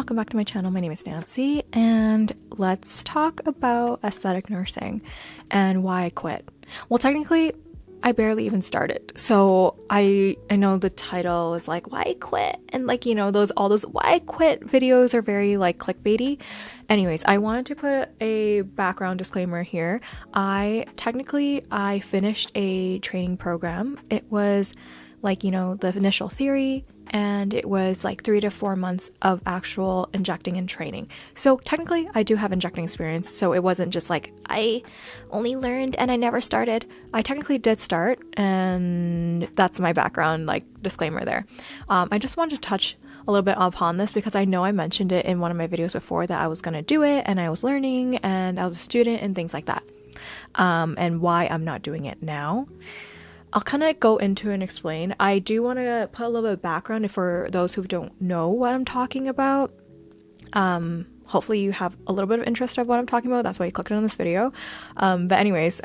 welcome back to my channel. My name is Nancy, and let's talk about aesthetic nursing and why I quit. Well, technically, I barely even started. So I know the title is like, why I quit? And like, you know, all those why I quit videos are very like clickbaity. Anyways, I wanted to put a background disclaimer here. I finished a training program. It was like, you know, the initial theory, and it was like 3 to 4 months of actual injecting and training. So technically I do have injecting experience. So it wasn't just like I only learned and I never started. I technically did start, and that's my background, like disclaimer there. I just wanted to touch a little bit upon this because I know I mentioned it in one of my videos before that I was going to do it, and I was learning and I was a student and things like that. And why I'm not doing it now. I'll kind of go into and explain. I do want to put a little bit of background for those who don't know what I'm talking about. Hopefully you have a little bit of interest of what I'm talking about. That's why you clicked on this video. But anyways,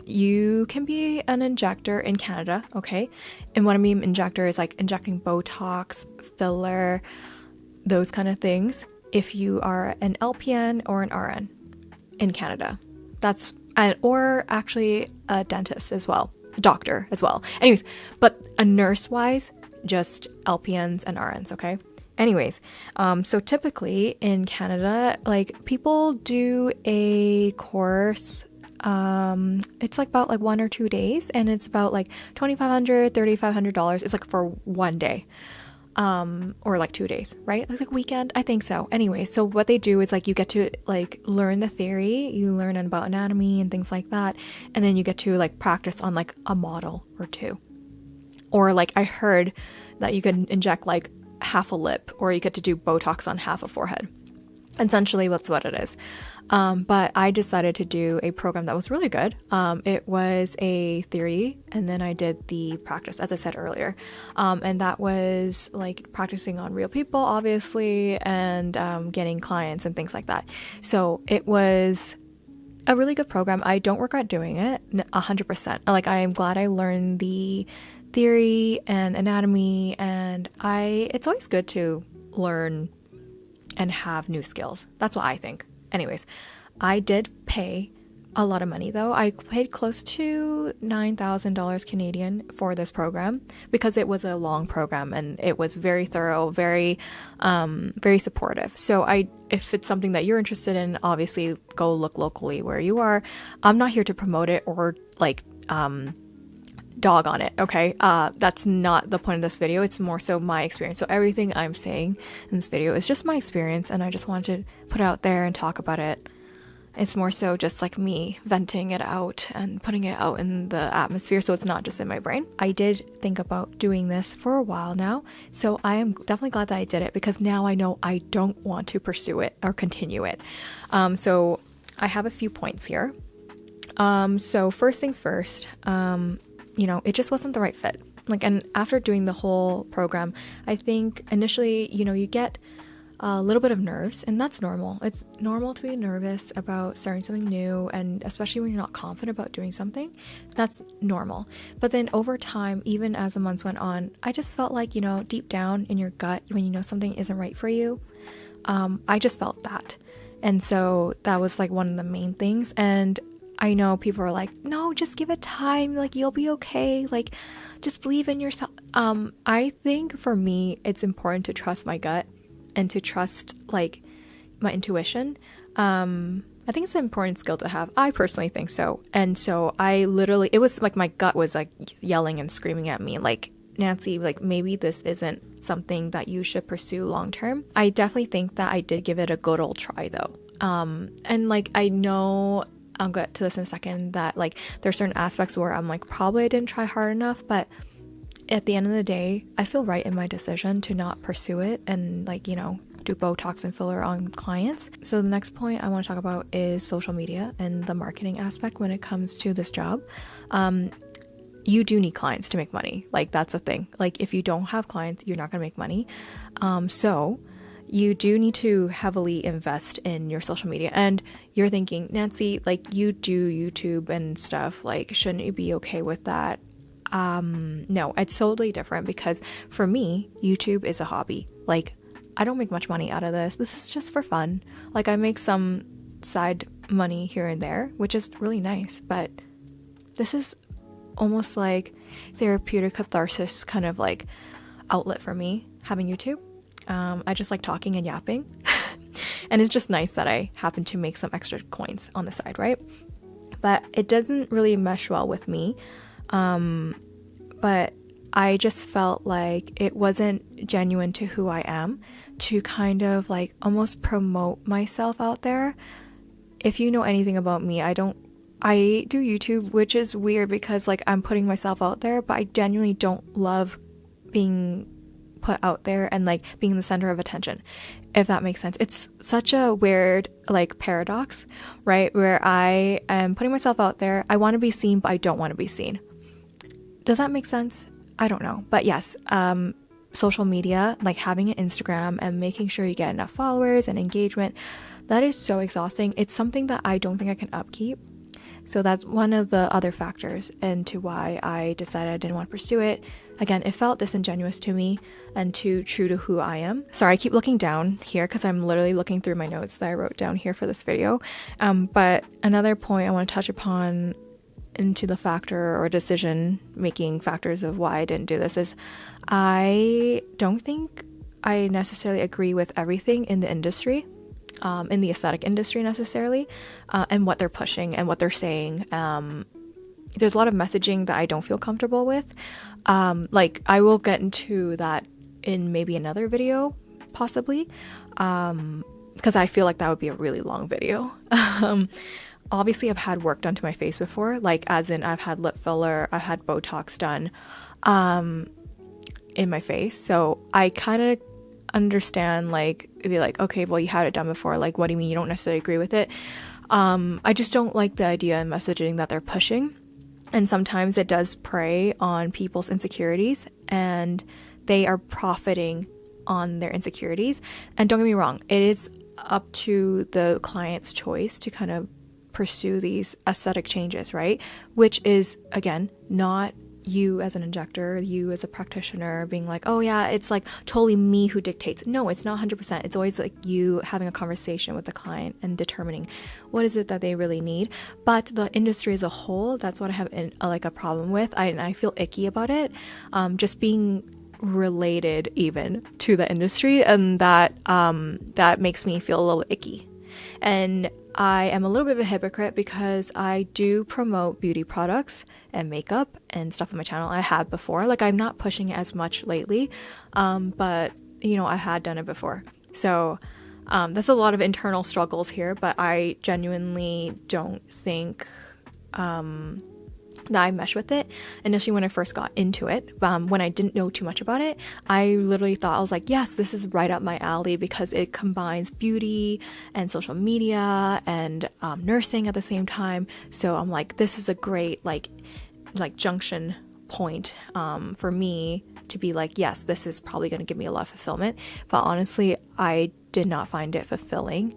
you can be an injector in Canada, okay? And what I mean injector is like injecting Botox, filler, those kind of things. If you are an LPN or an RN in Canada, or actually a dentist as well. A doctor as well. Anyways, but a nurse wise, just LPNs and RNs, okay? Anyways, so typically in Canada, like people do a course, it's like about like 1 or 2 days, and it's about like $2,500, $3,500. It's like for 1 day. Or like 2 days, right? It's like a weekend, I think so. Anyway, so what they do is like you get to like learn the theory, you learn about anatomy and things like that, and then you get to like practice on like a model or two. Or like I heard that you can inject like half a lip, or you get to do Botox on half a forehead. Essentially, that's what it is. But I decided to do a program that was really good. It was a theory, and then I did the practice, as I said earlier. And that was like practicing on real people, obviously, and getting clients and things like that. So it was a really good program. I don't regret doing it 100%. Like, I am glad I learned the theory and anatomy, and it's always good to learn and have new skills. That's what I think. Anyways, I did pay a lot of money though. I paid close to $9,000 Canadian for this program because it was a long program and it was very thorough, very supportive. So if it's something that you're interested in, obviously go look locally where you are. I'm not here to promote it or like dog on it, okay? That's not the point of this video. It's more so my experience. So everything I'm saying in this video is just my experience, and I just wanted to put it out there and talk about it. It's more so just like me venting it out and putting it out in the atmosphere, so it's not just in my brain. I did think about doing this for a while now, so I am definitely glad that I did it because now I know I don't want to pursue it or continue it. So I have a few points here. So first things first, you know, it just wasn't the right fit. Like, and after doing the whole program, I think initially, you know, you get a little bit of nerves, and that's normal. It's normal to be nervous about starting something new, and especially when you're not confident about doing something, that's normal. But then over time, even as the months went on, I just felt like, you know, deep down in your gut, when you know something isn't right for you, I just felt that. And so that was like one of the main things. And I know people are like, no, just give it time. Like, you'll be okay. Like, just believe in yourself. I think for me, it's important to trust my gut and to trust like my intuition. I think it's an important skill to have. I personally think so. And so it was like my gut was like yelling and screaming at me, like, Nancy, like maybe this isn't something that you should pursue long term. I definitely think that I did give it a good old try though. And like, I know I'll get to this in a second, that like there's certain aspects where I'm like, probably I didn't try hard enough, but at the end of the day, I feel right in my decision to not pursue it and like, you know, do Botox and filler on clients. So the next point I want to talk about is social media and the marketing aspect when it comes to this job. You do need clients to make money. Like, that's a thing. Like, if you don't have clients, you're not going to make money. So you do need to heavily invest in your social media. And you're thinking, Nancy, like, you do YouTube and stuff, like, shouldn't you be okay with that? No, it's totally different, because for me, YouTube is a hobby. Like, I don't make much money out of this. This is just for fun. Like, I make some side money here and there, which is really nice, but this is almost like therapeutic catharsis kind of like outlet for me, having YouTube. I just like talking and yapping. And it's just nice that I happen to make some extra coins on the side, right? But it doesn't really mesh well with me. But I just felt like it wasn't genuine to who I am to kind of like almost promote myself out there. If you know anything about me, I do YouTube, which is weird because like I'm putting myself out there, but I genuinely don't love being put out there and like being the center of attention, if that makes sense. It's such a weird like paradox, right? Where I am putting myself out there. I want to be seen, but I don't want to be seen. Does that make sense? I don't know. But yes, social media, like having an Instagram and making sure you get enough followers and engagement, that is so exhausting. It's something that I don't think I can upkeep. So that's one of the other factors into why I decided I didn't want to pursue it. Again, it felt disingenuous to me and too true to who I am. Sorry, I keep looking down here because I'm literally looking through my notes that I wrote down here for this video. But another point I want to touch upon into the factor or decision making factors of why I didn't do this is I don't think I necessarily agree with everything in the industry. In the aesthetic industry necessarily, and what they're pushing and what they're saying. There's a lot of messaging that I don't feel comfortable with. Like I will get into that in maybe another video, possibly, because I feel like that would be a really long video. Obviously, I've had work done to my face before, like as in I've had lip filler, I've had Botox done in my face, so I kind of understand, like, be like, okay, well, you had it done before, like, what do you mean you don't necessarily agree with it? I just don't like the idea and messaging that they're pushing, and sometimes it does prey on people's insecurities, and they are profiting on their insecurities. And don't get me wrong, it is up to the client's choice to kind of pursue these aesthetic changes, right? Which is, again, not you as an injector, you as a practitioner being like, oh yeah, it's like totally me who dictates. No, it's not 100%. It's always like you having a conversation with the client and determining what is it that they really need. But the industry as a whole, that's what I have like a problem with. I feel icky about it, just being related even to the industry, and that makes me feel a little icky. And I am a little bit of a hypocrite because I do promote beauty products and makeup and stuff on my channel. I have before. Like, I'm not pushing it as much lately, but, you know, I had done it before. So that's a lot of internal struggles here, but I genuinely don't think that I mesh with it. Initially, when I first got into it, when I didn't know too much about it, I literally thought, I was like, yes, this is right up my alley because it combines beauty and social media and nursing at the same time. So I'm like, this is a great like junction point for me to be like, yes, this is probably going to give me a lot of fulfillment. But honestly, I did not find it fulfilling.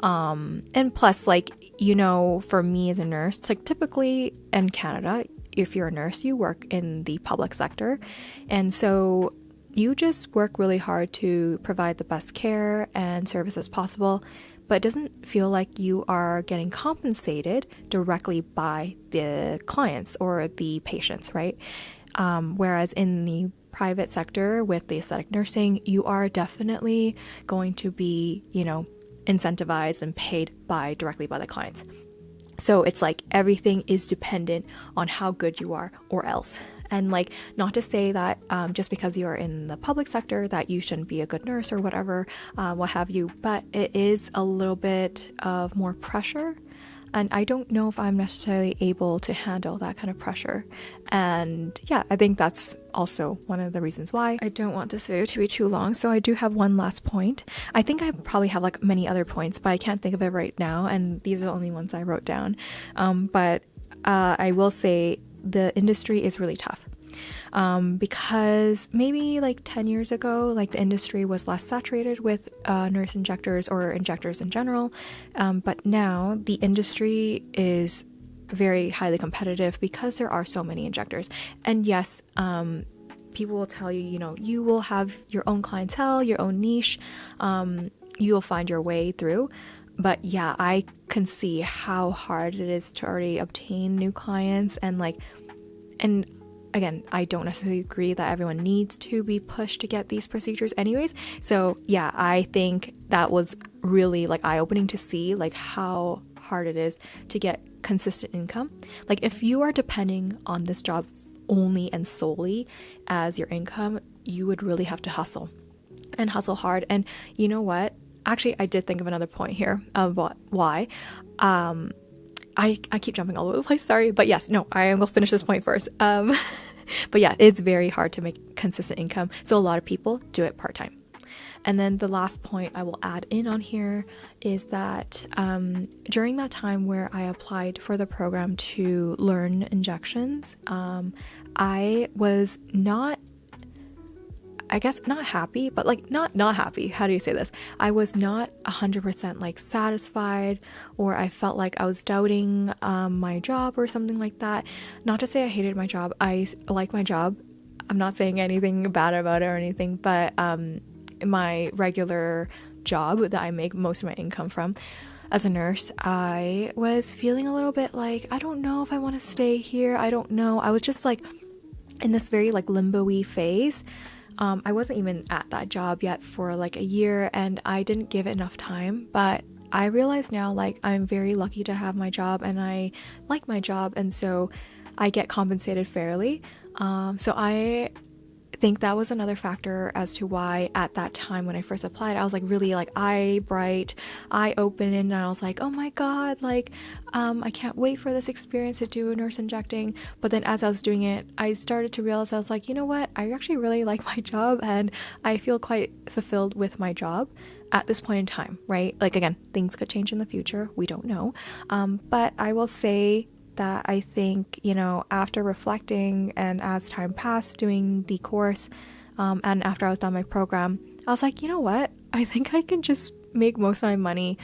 And plus, like, you know, for me as a nurse, like typically in Canada, if you're a nurse, you work in the public sector. And so you just work really hard to provide the best care and service as possible, but it doesn't feel like you are getting compensated directly by the clients or the patients, right? Whereas in the private sector with the aesthetic nursing, you are definitely going to be, you know, incentivized and paid directly by the clients. So it's like everything is dependent on how good you are or else. And like, not to say that just because you are in the public sector that you shouldn't be a good nurse or whatever, what have you, but it is a little bit of more pressure. And I don't know if I'm necessarily able to handle that kind of pressure. And yeah, I think that's also one of the reasons why I don't want this video to be too long. So I do have one last point. I think I probably have like many other points, but I can't think of it right now. And these are the only ones I wrote down. But I will say the industry is really tough. Because maybe like 10 years ago, like the industry was less saturated with nurse injectors or injectors in general. But now the industry is very highly competitive because there are so many injectors. And yes, people will tell you, you know, you will have your own clientele, your own niche, you will find your way through. But yeah, I can see how hard it is to already obtain new clients, and again, I don't necessarily agree that everyone needs to be pushed to get these procedures anyways. So yeah, I think that was really like eye-opening to see like how hard it is to get consistent income. Like if you are depending on this job only and solely as your income, you would really have to hustle and hustle hard. And you know what? Actually, I did think of another point here of why. I keep jumping all over the place, sorry. But yes, no, I will finish this point first. But yeah, it's very hard to make consistent income. So a lot of people do it part-time. And then the last point I will add in on here is that during that time where I applied for the program to learn injections, I was not happy, but like not happy. How do you say this? I was not 100% like satisfied, or I felt like I was doubting my job or something like that. Not to say I hated my job. I like my job. I'm not saying anything bad about it or anything, but my regular job that I make most of my income from as a nurse, I was feeling a little bit like, I don't know if I want to stay here. I don't know. I was just like in this very like limbo-y phase. I wasn't even at that job yet for like a year, and I didn't give it enough time, but I realize now like I'm very lucky to have my job, and I like my job, and so I get compensated fairly. So I think that was another factor as to why at that time when I first applied, I was like really like eye open, and I was like, oh my god, like I can't wait for this experience to do nurse injecting. But then as I was doing it, I started to realize, I was like, you know what, I actually really like my job, and I feel quite fulfilled with my job at this point in time, right? Like again, things could change in the future, we don't know, but I will say that I think, you know, after reflecting and as time passed doing the course, and after I was done my program, I was like, you know what, I think I can just make most of my money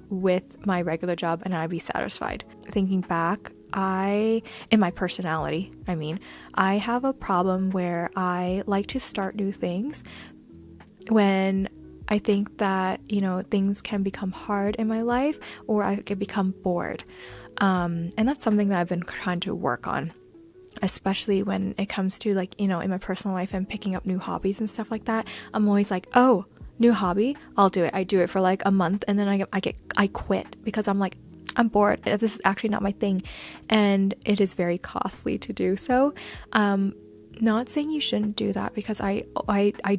with my regular job and I'd be satisfied. Thinking back, in my personality, I have a problem where I like to start new things when I think that, you know, things can become hard in my life, or I can become bored. And that's something that I've been trying to work on, especially when it comes to like, you know, in my personal life and picking up new hobbies and stuff like that. I'm always like, oh, new hobby, I'll do it. I do it for like a month, and then I quit because I'm like, I'm bored. This is actually not my thing. And it is very costly to do so. Not saying you shouldn't do that, because I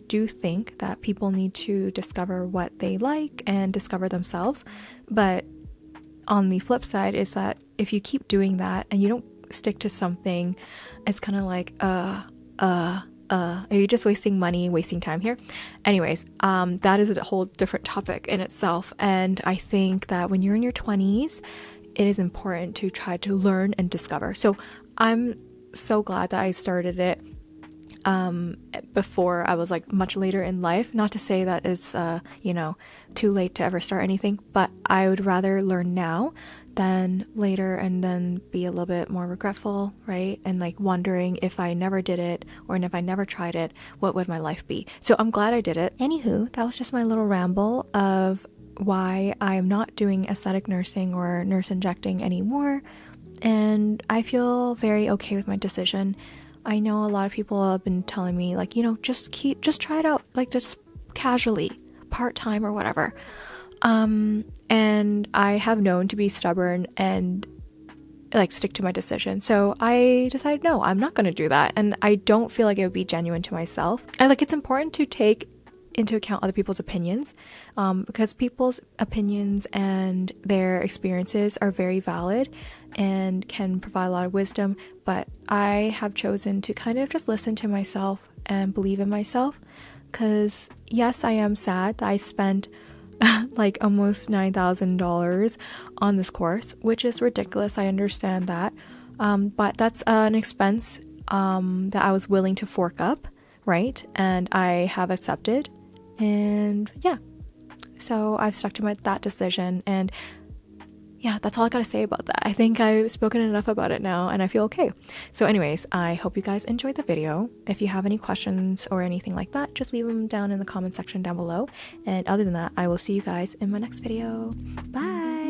do think that people need to discover what they like and discover themselves. But on the flip side is that if you keep doing that and you don't stick to something, it's kind of like, are you just wasting money, wasting time here? Anyways, that is a whole different topic in itself. And I think that when you're in your 20s, it is important to try to learn and discover. So I'm so glad that I started it before I was like much later in life. Not to say that it's you know, too late to ever start anything, but I would rather learn now than later and then be a little bit more regretful, right? And like wondering, if I never did it or if I never tried it, what would my life be? So I'm glad I did it. Anywho, that was just my little ramble of why I'm not doing aesthetic nursing or nurse injecting anymore, and I feel very okay with my decision. I know a lot of people have been telling me like, you know, just try it out, like just casually, part-time or whatever. And I have known to be stubborn and like stick to my decision. So I decided, no, I'm not going to do that. And I don't feel like it would be genuine to myself. And like, it's important to take into account other people's opinions, because people's opinions and their experiences are very valid and can provide a lot of wisdom. But I have chosen to kind of just listen to myself and believe in myself, because yes, I am sad that I spent like almost $9,000 on this course, which is ridiculous. I understand that, but that's an expense that I was willing to fork up, right? And I have accepted. And yeah, so I've stuck to that decision. And yeah, that's all I gotta say about that. I think I've spoken enough about it now and I feel okay. So anyways, I hope you guys enjoyed the video. If you have any questions or anything like that, just leave them down in the comment section down below. And other than that, I will see you guys in my next video. Bye!